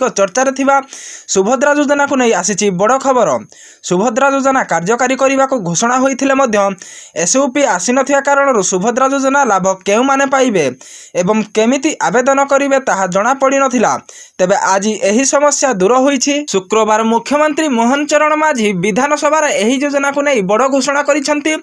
चर्चार थिबा सुभद्रा योजना को नहीं आसी बड़ खबर। सुभद्रा योजना कार्यकारी करने को घोषणा होइथिले मध्य एसओपी आसी नथिया कारण सुभद्रा योजना लाभ केउ माने पाइबे एवं केमिति आवेदन करिवे ताहा जणा पड़ी नथिला। तेबे आज एही समस्या दूर होईछि। शुक्रवार मुख्यमंत्री मोहन चरण माझी विधानसभा एही योजना को नहीं बड़ घोषणा करिसेंती।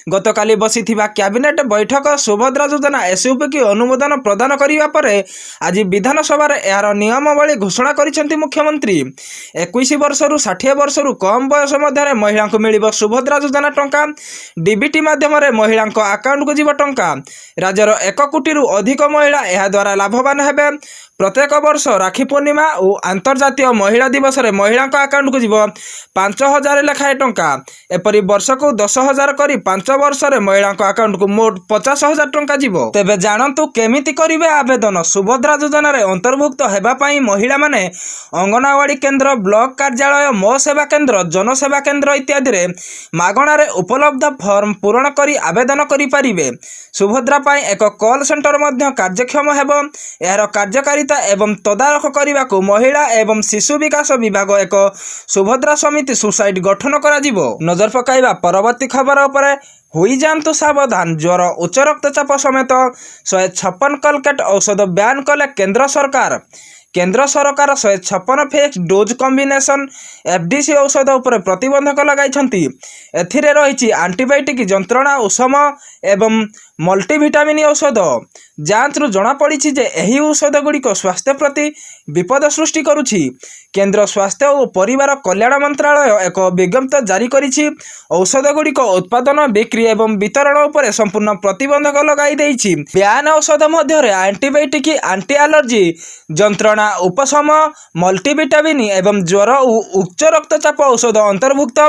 गतकाली बसिथिबा कैबिनेट बैठक सुभद्रा योजना एसओपी की अनुमोदन प्रदान करिवा परे आज विधानसभा यार नियमावली घोषणा करिसेंती मुख्यमंत्री। 21 वर्ष रु 60 वर्ष रु कम बयस मध्य महिला को मिलिबो सुभद्रा योजना टंका। डीबीटी माध्यम महिला अकाउंट को जीव टंका। राज्यर 1 कोटी रु अधिक महिला यह द्वारा लाभवान हेबे। प्रत्येक वर्ष राखी पूर्णिमा और अंतर्जातीय महिला दिवस रे महिला अकाउंट को जीव 5000 लेखाएं टंका। एपरी वर्ष को 10,000 करी 5 वर्ष रे महिला अकाउंट को मोट 50,000 टंका जीव। तेबे जानतु केमिति करिवे आवेदन। सुभद्रा योजना रे अंतर्भुक्त हेबा पई महिला माने अंगनवाड़ी केंद्र, ब्लॉक कार्यालय, मो सेवा केंद्र, जनसेवा केंद्र इत्यादि रे मागणारे उपलब्ध फॉर्म पूरण करी आवेदन करि परिबे। सुभद्रा पई एक कॉल सेंटर मध्य कार्यक्षम हेबो। यार कार्यकारिता एवं तदारख करने को महिला एवं शिशु विकास विभाग एक सुभद्रा समिति सोसाइटी गठन करा जिवो। नजर पकाइबा परवर्ती खबर उपरे हुई जांतु सावधान। ज्वर, उच्च रक्तचाप समेत 156 कलकेट औषध बैन कले केंद्र सरकार। केंद्र सरकार 156 फिक्स डोज कॉम्बिनेशन एफडीसी औषध उपर प्रतिबंधक लगाई। एथिरे रही आंटीबायोटिक, जंत्रणा औषध एवं मल्टीविटामिन औषध। जांच जना पड़ी जे एही औषध गुड़िक स्वास्थ्य प्रति विपद सृष्टि करुछि। केंद्र स्वास्थ्य और परिवार कल्याण मंत्रालय एक विज्ञप्ति जारी करिछि। औषध गुड़िक उत्पादन, बिक्री एवं वितरण उपर संपूर्ण प्रतिबंधक लगाई देइछि। ब्यान औषध मध्य आंटीबायोटिक, एंटी एलर्जी, जंत्रणा उपशम, मल्टीविटामिन एवं ज्वर और उच्च रक्तचाप औषध अंतर्भुक्त।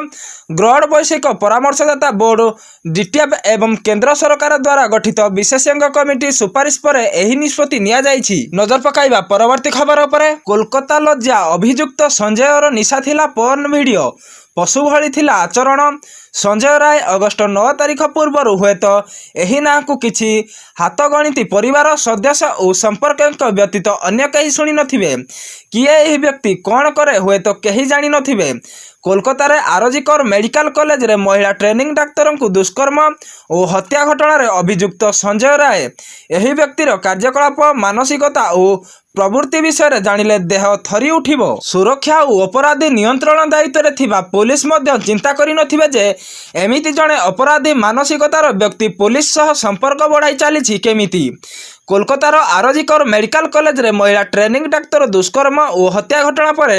ग्रड वैश्विक परामर्शदाता बोर्ड डीटीएफ एवं केंद्र सरकार द्वारा गठित विशेषज्ञ कमिटी सुपारिश पर एही निष्पत्ति निया जाइछि। नजर पकाइबा परवर्ती खबर उपरे। कोलकाता लज्जा अभियुक्त संजयर निशा थिला पर्न वीडियो। पशु भली थिला आचरण। संजय राय अगस्ट 9 तारिख पूर्व हुए तो यही ना को किछि हाथ गणित परिवार सदस्य और संपर्क व्यतीत अन्य कहीं शुणी नथिबे। किए यही व्यक्ति कौन करे हुए तो कहीं जानी नथिबे। कोलकाता आरजीकर मेडिकल कॉलेज रे महिला ट्रेनिंग डाक्तर को दुष्कर्म और हत्या घटना रे अभियुक्त संजय राय। यही व्यक्तिर कार्यकलाप, मानसिकता और प्रवृत्ति विषय जानिले देह थरी उठिबो। सुरक्षा और अपराधी नियंत्रण दायित्व रे थिबा पुलिस मध्य चिंता करि नथिबे जे एमिति जणे अपराधी मानसिकतार व्यक्ति पुलिस सह संपर्क बढ़ाई चली केमिति। कोलकातार आरजीकर मेडिकल कॉलेज रे महिला ट्रेनिंग डाक्तर दुष्कर्म और हत्या घटना पर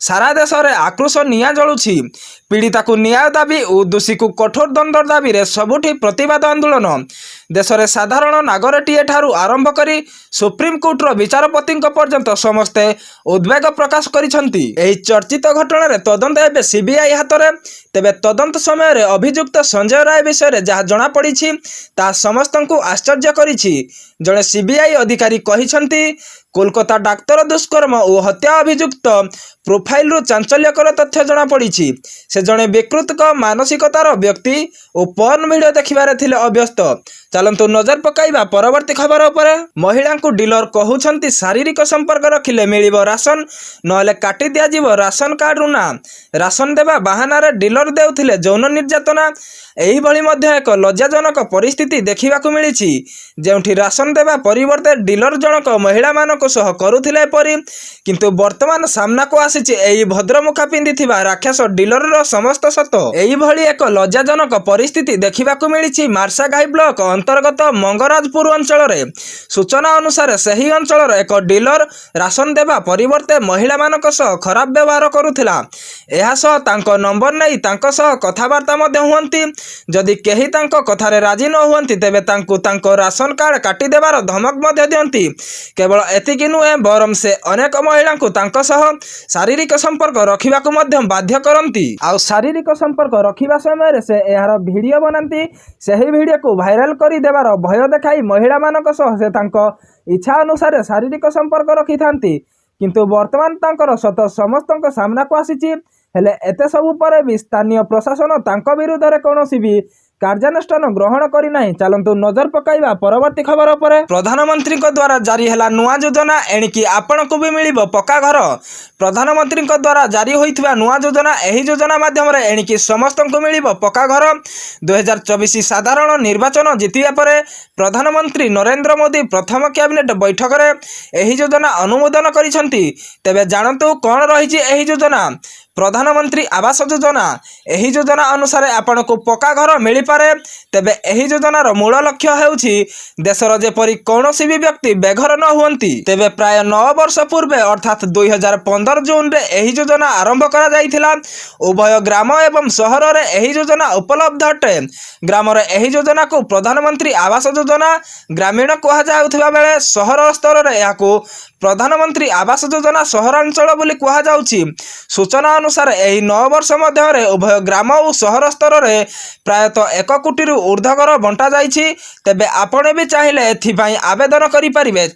सारा देश में आक्रोश निया जलुछि। पीड़िता को न्याय दाबी और दोषी को कठोर दंड दाबी रे सबुठी प्रतिवाद आंदोलन। देश में साधारण नागरिकटीए ठारू आरंभ करी सुप्रीम कोर्टर विचारपति पर्यंत समस्ते उद्वेग प्रकाश करिसेंती। एही चर्चित घटना रे तदंत एबे सीबीआई हाथ रे। तेबे तदंत समय रे अभियुक्त संजय राय विषय जहाँ जना पड़ी ता समस्त को आश्चर्य करिछि। जड़े सीबीआई अधिकारी कहिसेंती कोलकाता डाक्तर दुष्कर्म और हत्या अभियुक्त प्रोफाइल रु चांचल्यकर तथ्य जना पड़ी। से जड़े विकृत मानसिकतार व्यक्ति और पर्न वीडियो देखिबारे थिले अभ्यस्त। चलंतु नजर पकाइबा परवर्ती खबर उपरे। महिला को डीलर कहउछंती शारीरिक संपर्क रखिले मिलिबो राशन, नहले काटी दिया जीवो राशन कार्ड रु ना। राशन देवा बहाना रे डीलर देउथिले यौन निर्यातना। एही भली मध्य एक लज्जाजनक परिस्थिति देखिबाकू मिलिछि, जेउठी राशन देवा परिवर्ते डीलर जनक महिला मानक सह करुथिले परि। किंतु वर्तमान सामना को आसीछि एही भद्रमुखा पिंधिथिबा राक्षस डीलर रो समस्त सत। एही भली एक लज्जाजनक परिस्थिति देखिबाकू मिलिछि मार्साघाई ब्लॉक अंतर्गत मंगराजपुर अंचल रे। सूचना अनुसार सही अंचल एक डीलर राशन देवा परिवर्ते महिला मानक सह खराब व्यवहार करुथिला। एहा सह तांको नंबर नै तांको सह कथावार्ता मध्ये हुअंती। जदि केही तांको कथारे राजी न हुअंती तेबे तांको तांको राशन कार्ड काटी देबार धमक मध्ये दियंती। केवल एतिकी नुहे बरम से अनेक महिला को तांको सह शारीरिक संपर्क रखिबाकू मध्ये बाध्य करंती। आ शारीरिक संपर्क रखिबा समय से एहार वीडियो बनांती। सही वीडियो को वायरल करी देबार भय देखाई महिला मानक सह से तांको इच्छा अनुसार शारीरिक संपर्क रखि थांती। किंतु वर्तमान तांकर सत समस्त सामना को आसीछि। हेले एते सबु परे भी स्थानीय प्रशासन तांको विरुद्ध रे कोनोसी भी କାର୍ଯ୍ୟାନୁଷ୍ଠାନ ଗ୍ରହଣ କରିନାହିଁ। ଚାଲନ୍ତୁ ନଜର ପକାଇବା ପରବର୍ତ୍ତୀ ଖବର ଉପରେ। ପ୍ରଧାନମନ୍ତ୍ରୀଙ୍କ ଦ୍ୱାରା ଜାରି ହେଲା ନୂଆ ଯୋଜନା, ଏଣିକି ଆପଣଙ୍କୁ ବି ମିଳିବ ପକ୍କା ଘର। ପ୍ରଧାନମନ୍ତ୍ରୀଙ୍କ ଦ୍ୱାରା ଜାରି ହୋଇଥିବା ନୂଆ ଯୋଜନା, ଏହି ଯୋଜନା ମାଧ୍ୟମରେ ଏଣିକି ସମସ୍ତଙ୍କୁ ମିଳିବ ପକ୍କା ଘର। 2024 ସାଧାରଣ ନିର୍ବାଚନ ଜିତିବା ପରେ ପ୍ରଧାନମନ୍ତ୍ରୀ ନରେନ୍ଦ୍ର ମୋଦି ପ୍ରଥମ କ୍ୟାବିନେଟ୍ ବୈଠକରେ ଏହି ଯୋଜନା ଅନୁମୋଦନ କରିଛନ୍ତି। ତେବେ ଜାଣନ୍ତୁ କ'ଣ ରହିଛି ଏହି ଯୋଜନା। ପ୍ରଧାନମନ୍ତ୍ରୀ ଆବାସ ଯୋଜନା, ଏହି ଯୋଜନା ଅନୁସାରେ ଆପଣଙ୍କୁ ପକ୍କା ଘର ମିଳିପାରେ। ତେବେ ଏହି ଯୋଜନାର ମୂଳ ଲକ୍ଷ୍ୟ ହେଉଛି ଦେଶର ଯେପରି କୌଣସି ବି ବ୍ୟକ୍ତି ବେଘର ନ ହୁଅନ୍ତି। ତେବେ ପ୍ରାୟ 9 ବର୍ଷ ପୂର୍ବେ ଅର୍ଥାତ୍ 2015 ଜୁନରେ ଏହି ଯୋଜନା ଆରମ୍ଭ କରାଯାଇଥିଲା। ଉଭୟ ଗ୍ରାମ ଏବଂ ସହରରେ ଏହି ଯୋଜନା ଉପଲବ୍ଧ ଅଟେ। ଗ୍ରାମରେ ଏହି ଯୋଜନାକୁ ପ୍ରଧାନମନ୍ତ୍ରୀ ଆବାସ ଯୋଜନା ଗ୍ରାମୀଣ କୁହାଯାଉଥିବା ବେଳେ ସହର ସ୍ତରରେ ଏହାକୁ ପ୍ରଧାନମନ୍ତ୍ରୀ ଆବାସ ଯୋଜନା ସହରାଞ୍ଚଳ ବୋଲି କୁହାଯାଉଛି। ସୂଚନା ଅନୁସାରେ ଏହି 9 ବର୍ଷ ମଧ୍ୟରେ ଉଭୟ ଗ୍ରାମ ଓ ସହର ସ୍ତରରେ ପ୍ରାୟତଃ 1 କୋଟିରୁ ଉର୍ଦ୍ଧ୍ୱ ଘର ବଣ୍ଟାଯାଇଛି। ତେବେ ଆପଣ ବି ଚାହିଁଲେ ଏଥିପାଇଁ ଆବେଦନ କରିପାରିବେ।